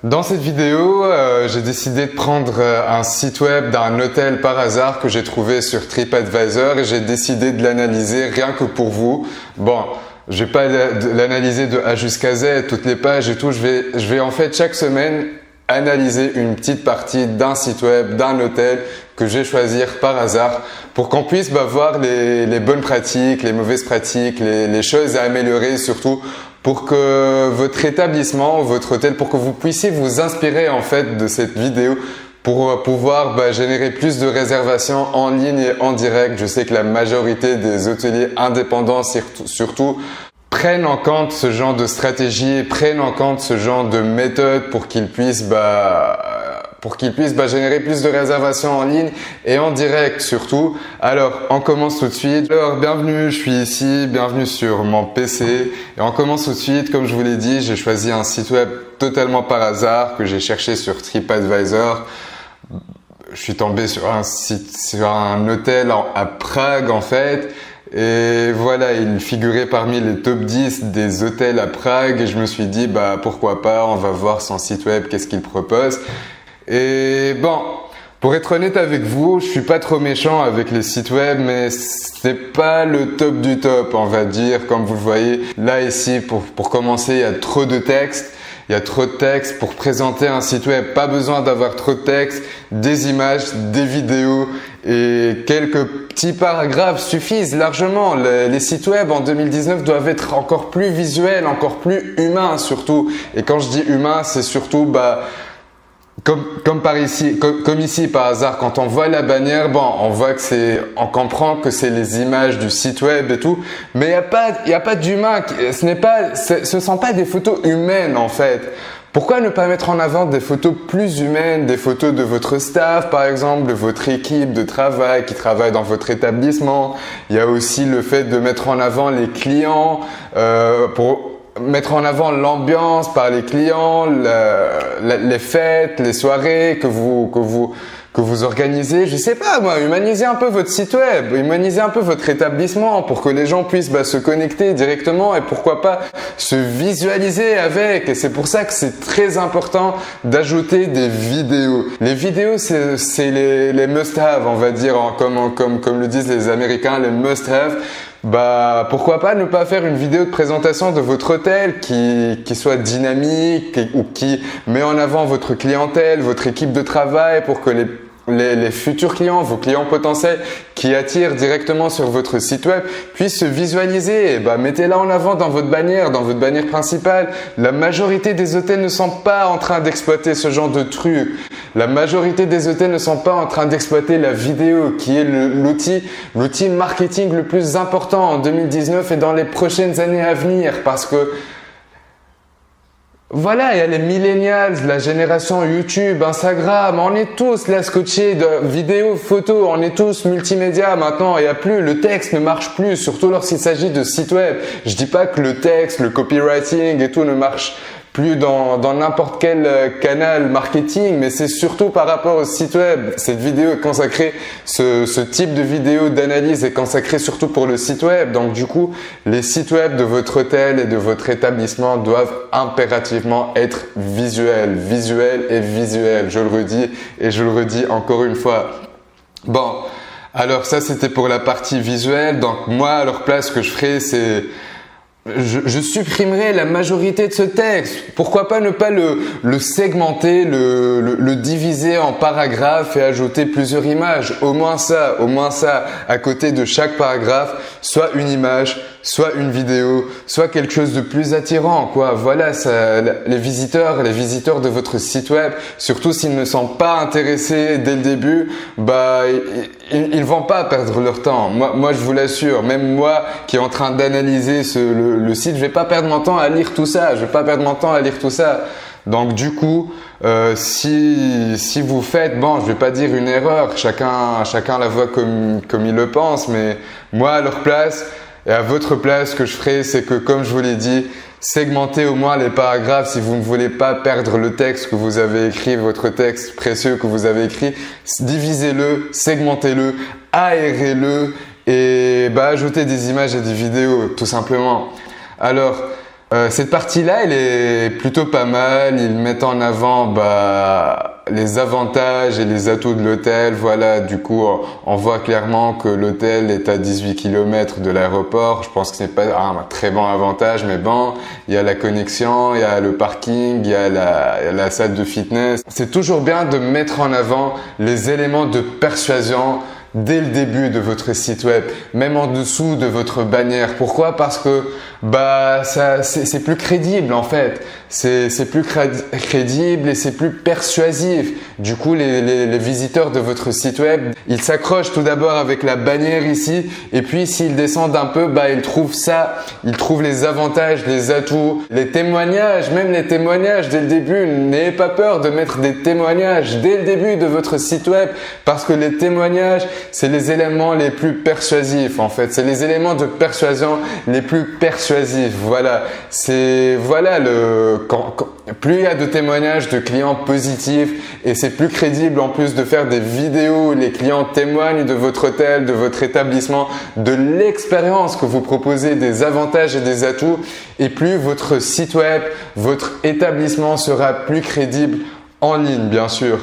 Dans cette vidéo, j'ai décidé de prendre un site web d'un hôtel par hasard que j'ai trouvé sur TripAdvisor et j'ai décidé de l'analyser rien que pour vous. Bon, je vais pas l'analyser de A jusqu'à Z, toutes les pages et tout. Je vais en fait chaque semaine analyser une petite partie d'un site web, d'un hôtel que je vais choisir par hasard pour qu'on puisse voir les bonnes pratiques, les mauvaises pratiques, les choses à améliorer surtout pour que votre établissement, votre hôtel, pour que vous puissiez vous inspirer en fait de cette vidéo pour pouvoir générer plus de réservations en ligne et en direct. Je sais que la majorité des hôteliers indépendants surtout prennent en compte ce genre de stratégie, prennent en compte ce genre de méthode pour qu'ils puissent générer plus de réservations en ligne et en direct surtout. Alors, on commence tout de suite. Alors, bienvenue, je suis ici, bienvenue sur mon PC. Et on commence tout de suite. Comme je vous l'ai dit, j'ai choisi un site web totalement par hasard que j'ai cherché sur TripAdvisor. Je suis tombé sur un hôtel à Prague en fait. Et voilà, il figurait parmi les top 10 des hôtels à Prague et je me suis dit, pourquoi pas, on va voir son site web, qu'est-ce qu'il propose. Et bon, pour être honnête avec vous, je suis pas trop méchant avec les sites web, mais c'est pas le top du top, on va dire. Comme vous le voyez, là ici, pour commencer, il y a trop de texte. Il y a trop de texte pour présenter un site web. Pas besoin d'avoir trop de texte, des images, des vidéos et quelques petits paragraphes suffisent largement. Les sites web en 2019 doivent être encore plus visuels, encore plus humains surtout. Et quand je dis humain, c'est surtout comme ici par hasard, quand on voit la bannière, on comprend que c'est les images du site web et tout, mais il y a pas d'humain. Ce ne sont pas des photos humaines en fait. Pourquoi ne pas mettre en avant des photos plus humaines, des photos de votre staff par exemple, de votre équipe de travail qui travaille dans votre établissement. Il y a aussi le fait de mettre en avant les clients pour mettre en avant l'ambiance par les clients, les fêtes, les soirées que vous organisez. Je sais pas moi, humanisez un peu votre site web, humanisez un peu votre établissement pour que les gens puissent se connecter directement et pourquoi pas se visualiser avec. Et c'est pour ça que c'est très important d'ajouter des vidéos. Les vidéos, c'est les must-have, on va dire, comme le disent les Américains, les must-have. Pourquoi pas ne pas faire une vidéo de présentation de votre hôtel qui soit dynamique ou qui met en avant votre clientèle, votre équipe de travail pour que les futurs clients, vos clients potentiels qui attirent directement sur votre site web puissent se visualiser. Mettez-la en avant dans votre bannière principale. La majorité des hôtels ne sont pas en train d'exploiter ce genre de truc. La majorité des hôtels ne sont pas en train d'exploiter la vidéo qui est l'outil marketing le plus important en 2019 et dans les prochaines années à venir parce que voilà, il y a les millennials, la génération YouTube, Instagram, on est tous là scotchés de vidéos, photos, on est tous multimédia maintenant, le texte ne marche plus, surtout lorsqu'il s'agit de sites web. Je dis pas que le texte, le copywriting et tout ne marche plus dans n'importe quel canal marketing, mais c'est surtout par rapport au site web. Cette vidéo est consacrée, ce type de vidéo d'analyse est consacré surtout pour le site web. Donc du coup, les sites web de votre hôtel et de votre établissement doivent impérativement être visuels. Je le redis et je le redis encore une fois. Bon, alors ça c'était pour la partie visuelle. Donc moi, à leur place, ce que je ferai, c'est je supprimerai la majorité de ce texte. Pourquoi pas ne pas le segmenter, le diviser en paragraphes et ajouter plusieurs images. Au moins ça, à côté de chaque paragraphe, soit une image, soit une vidéo, soit quelque chose de plus attirant, quoi. Voilà, les visiteurs de votre site web, surtout s'ils ne sont pas intéressés dès le début, ils vont pas perdre leur temps. Moi, je vous l'assure. Même moi, qui est en train d'analyser le site, je vais pas perdre mon temps à lire tout ça. Donc du coup, si vous faites, je vais pas dire une erreur, chacun la voit comme il le pense, mais moi à leur place et à votre place, ce que je ferai, c'est que comme je vous l'ai dit, segmentez au moins les paragraphes si vous ne voulez pas perdre le texte que vous avez écrit, votre texte précieux que vous avez écrit, divisez-le, segmentez-le, aérez-le et ajoutez des images et des vidéos tout simplement. Alors, Cette partie-là, elle est plutôt pas mal. Ils mettent en avant les avantages et les atouts de l'hôtel. Voilà, du coup, on voit clairement que l'hôtel est à 18 km de l'aéroport. Je pense que ce n'est pas un très bon avantage, mais bon, il y a la connexion, il y a le parking, il y a la salle de fitness. C'est toujours bien de mettre en avant les éléments de persuasion dès le début de votre site web, même en dessous de votre bannière. Pourquoi? Parce que c'est plus crédible en fait. C'est plus crédible et c'est plus persuasif. Du coup, les visiteurs de votre site web, ils s'accrochent tout d'abord avec la bannière ici, et puis s'ils descendent un peu, ils trouvent ça, ils trouvent les avantages, les atouts, les témoignages, même les témoignages dès le début. N'ayez pas peur de mettre des témoignages dès le début de votre site web, parce que les témoignages, c'est les éléments les plus persuasifs en fait. C'est les éléments de persuasion les plus persuasifs. Voilà, plus il y a de témoignages de clients positifs, et c'est plus crédible en plus de faire des vidéos où les clients témoignent de votre hôtel, de votre établissement, de l'expérience que vous proposez, des avantages et des atouts, et plus votre site web, votre établissement sera plus crédible en ligne bien sûr.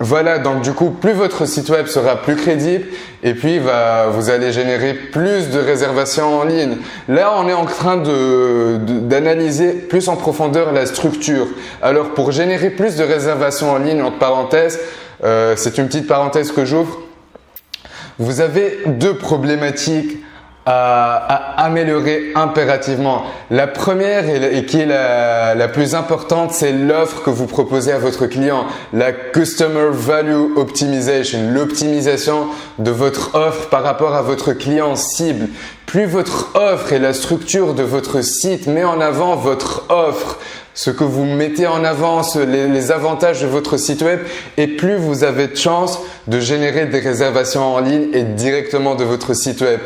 Voilà, donc du coup, plus votre site web sera plus crédible, et puis vous allez générer plus de réservations en ligne. Là, on est en train d'analyser plus en profondeur la structure. Alors, pour générer plus de réservations en ligne, entre parenthèses, c'est une petite parenthèse que j'ouvre, vous avez deux problématiques à améliorer impérativement. La première et qui est la plus importante, c'est l'offre que vous proposez à votre client, la Customer Value Optimization, l'optimisation de votre offre par rapport à votre client cible. Plus votre offre et la structure de votre site met en avant votre offre, ce que vous mettez en avant, les avantages de votre site web, et plus vous avez de chances de générer des réservations en ligne et directement de votre site web.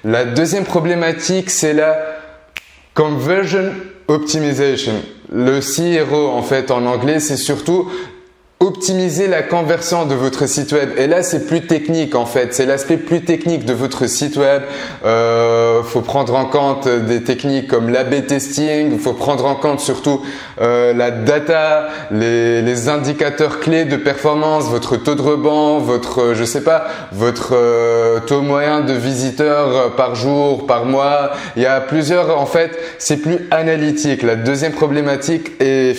La deuxième problématique, c'est la Conversion Optimization. Le CRO en fait en anglais, c'est surtout optimiser la conversion de votre site web. Et là, c'est plus technique en fait. C'est l'aspect plus technique de votre site web. Faut prendre en compte des techniques comme l'A/B testing. Il faut prendre en compte surtout la data, les indicateurs clés de performance, votre taux de rebond, votre taux moyen de visiteurs par jour, par mois. Il y a plusieurs, en fait, c'est plus analytique. La deuxième problématique est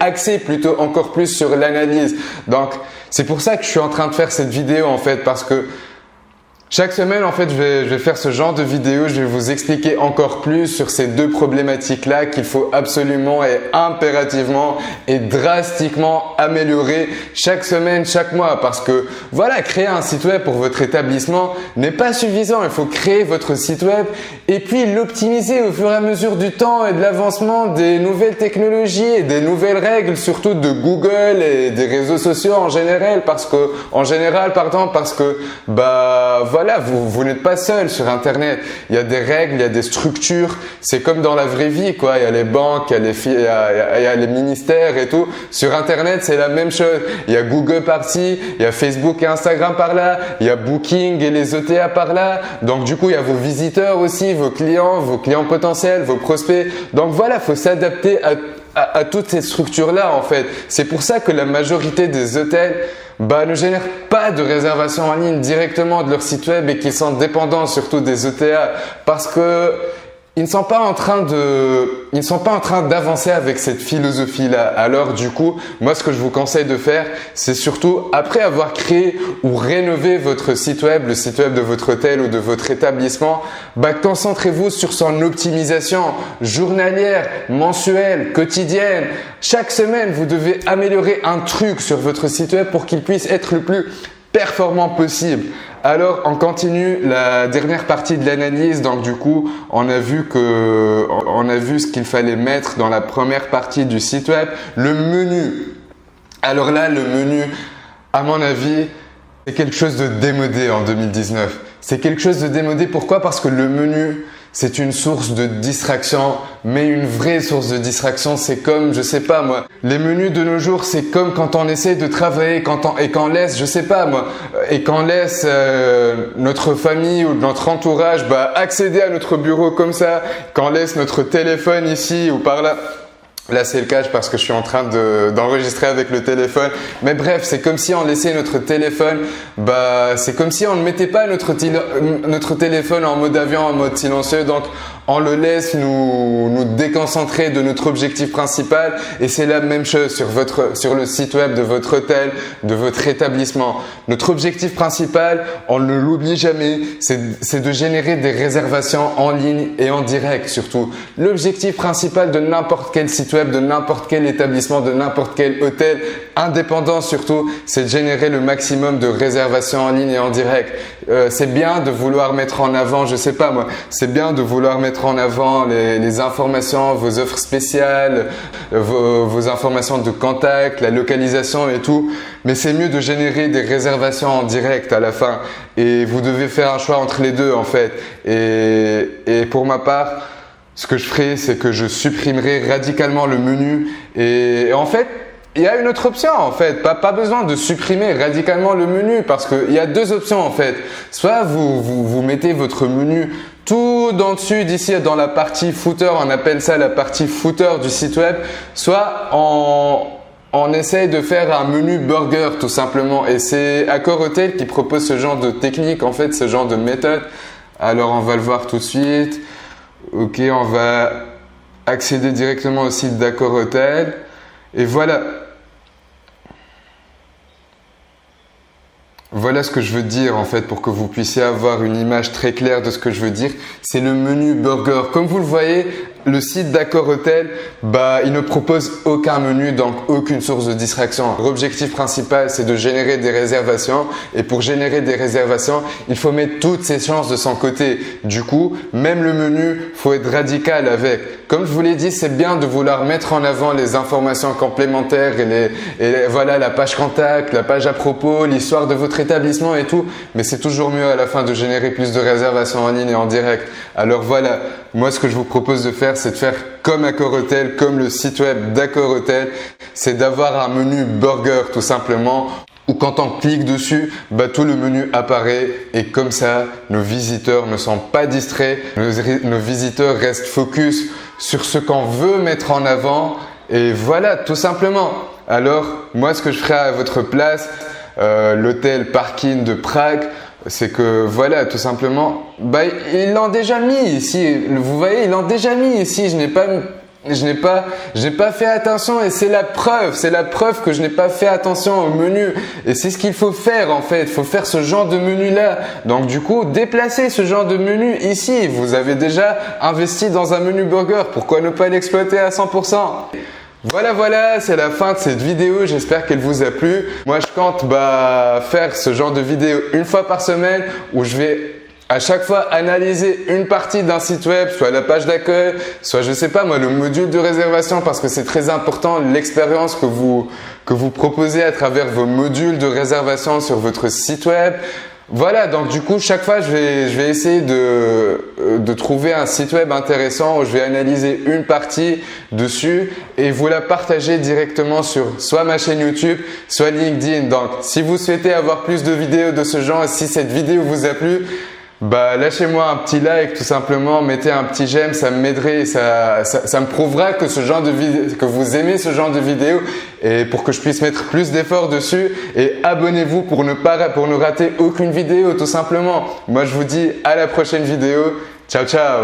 axée plutôt encore plus sur l'analyse. Donc, c'est pour ça que je suis en train de faire cette vidéo en fait, parce que chaque semaine, en fait, je vais faire ce genre de vidéo. Je vais vous expliquer encore plus sur ces deux problématiques-là qu'il faut absolument et impérativement et drastiquement améliorer chaque semaine, chaque mois. Parce que, voilà, créer un site web pour votre établissement n'est pas suffisant. Il faut créer votre site web et puis l'optimiser au fur et à mesure du temps et de l'avancement des nouvelles technologies et des nouvelles règles, surtout de Google et des réseaux sociaux en général, parce que, voilà, vous n'êtes pas seul sur Internet. Il y a des règles, il y a des structures. C'est comme dans la vraie vie, quoi. Il y a les banques, il y a les ministères et tout. Sur Internet, c'est la même chose. Il y a Google par-ci, il y a Facebook et Instagram par-là, il y a Booking et les OTA par-là. Donc, du coup, il y a vos visiteurs aussi, vos clients potentiels, vos prospects. Donc, voilà, faut s'adapter à toutes ces structures-là, en fait. C'est pour ça que la majorité des hôtels ne génèrent pas de réservation en ligne directement de leur site web et qu'ils sont dépendants surtout des OTA, parce que ils ne sont pas en train d'avancer avec cette philosophie-là. Alors du coup, moi ce que je vous conseille de faire, c'est surtout après avoir créé ou rénové votre site web, le site web de votre hôtel ou de votre établissement, concentrez-vous sur son optimisation journalière, mensuelle, quotidienne. Chaque semaine, vous devez améliorer un truc sur votre site web pour qu'il puisse être le plus performant possible. Alors, on continue la dernière partie de l'analyse. Donc, du coup, on a vu ce qu'il fallait mettre dans la première partie du site web. Le menu. Alors là, le menu, à mon avis, c'est quelque chose de démodé en 2019. C'est quelque chose de démodé. Pourquoi? Parce que le menu, c'est une source de distraction, mais une vraie source de distraction. C'est comme, je sais pas moi, les menus de nos jours, c'est comme quand on essaie de travailler et qu'on laisse, je sais pas moi, et qu'on laisse notre famille ou notre entourage accéder à notre bureau comme ça, qu'on laisse notre téléphone ici ou par là. Là, c'est le cas parce que je suis en train d'enregistrer avec le téléphone. Mais bref, c'est comme si on laissait notre téléphone, c'est comme si on ne mettait pas notre téléphone en mode avion, en mode silencieux. Donc, on le laisse nous déconcentrer de notre objectif principal. Et c'est la même chose sur le site web de votre hôtel, de votre établissement. Notre objectif principal, on ne l'oublie jamais, c'est de générer des réservations en ligne et en direct surtout. L'objectif principal de n'importe quel site web, de n'importe quel établissement, de n'importe quel hôtel, indépendant surtout, c'est de générer le maximum de réservations en ligne et en direct. C'est bien de vouloir mettre en avant, je sais pas moi, c'est bien de vouloir mettre en avant les informations, vos offres spéciales, vos informations de contact, la localisation et tout. Mais c'est mieux de générer des réservations en direct à la fin. Et vous devez faire un choix entre les deux en fait. Et pour ma part, ce que je ferai, c'est que je supprimerai radicalement le menu. Et en fait, il y a une autre option en fait. Pas besoin de supprimer radicalement le menu parce qu'il y a deux options en fait. Soit vous mettez votre menu tout en dessus d'ici dans la partie footer, on appelle ça la partie footer du site web. Soit on essaye de faire un menu burger tout simplement. Et c'est Accor Hotel qui propose ce genre de technique en fait, ce genre de méthode. Alors on va le voir tout de suite. Ok, on va accéder directement au site d'Accor Hotel. Et voilà. Voilà ce que je veux dire en fait pour que vous puissiez avoir une image très claire de ce que je veux dire. C'est le menu burger. Comme vous le voyez, le site d'Accor Hotel, il ne propose aucun menu, donc aucune source de distraction. L'objectif principal, c'est de générer des réservations. Et pour générer des réservations, il faut mettre toutes ses chances de son côté. Du coup, même le menu, faut être radical avec. Comme je vous l'ai dit, c'est bien de vouloir mettre en avant les informations complémentaires et voilà la page contact, la page à propos, l'histoire de votre établissement et tout. Mais c'est toujours mieux à la fin de générer plus de réservations en ligne et en direct. Alors voilà, moi ce que je vous propose de faire, c'est de faire comme Accor Hotel, comme le site web d'Accor Hotel. C'est d'avoir un menu burger tout simplement. Où quand on clique dessus, tout le menu apparaît et comme ça, nos visiteurs ne sont pas distraits. Nos visiteurs restent focus sur ce qu'on veut mettre en avant et voilà, tout simplement. Alors, moi, ce que je ferai à votre place, l'hôtel Parking de Prague, c'est que voilà, tout simplement, ils l'ont déjà mis ici. Vous voyez, ils l'ont déjà mis ici. Je n'ai pas fait attention et c'est la preuve que je n'ai pas fait attention au menu. Et c'est ce qu'il faut faire en fait. Il faut faire ce genre de menu là. Donc du coup, déplacez ce genre de menu ici. Vous avez déjà investi dans un menu burger. Pourquoi ne pas l'exploiter à 100%? Voilà, c'est la fin de cette vidéo. J'espère qu'elle vous a plu. Moi, je compte faire ce genre de vidéo une fois par semaine où je vais à chaque fois analyser une partie d'un site web, soit la page d'accueil, soit je sais pas moi le module de réservation parce que c'est très important l'expérience que vous proposez à travers vos modules de réservation sur votre site web. Voilà, donc du coup, chaque fois, je vais essayer de trouver un site web intéressant où je vais analyser une partie dessus et vous la partager directement sur soit ma chaîne YouTube, soit LinkedIn. Donc, si vous souhaitez avoir plus de vidéos de ce genre et si cette vidéo vous a plu, lâchez-moi un petit like tout simplement, mettez un petit j'aime, ça m'aiderait et ça me prouvera que que vous aimez ce genre de vidéo et pour que je puisse mettre plus d'efforts dessus et abonnez-vous pour ne rater aucune vidéo tout simplement. Moi je vous dis à la prochaine vidéo. Ciao ciao.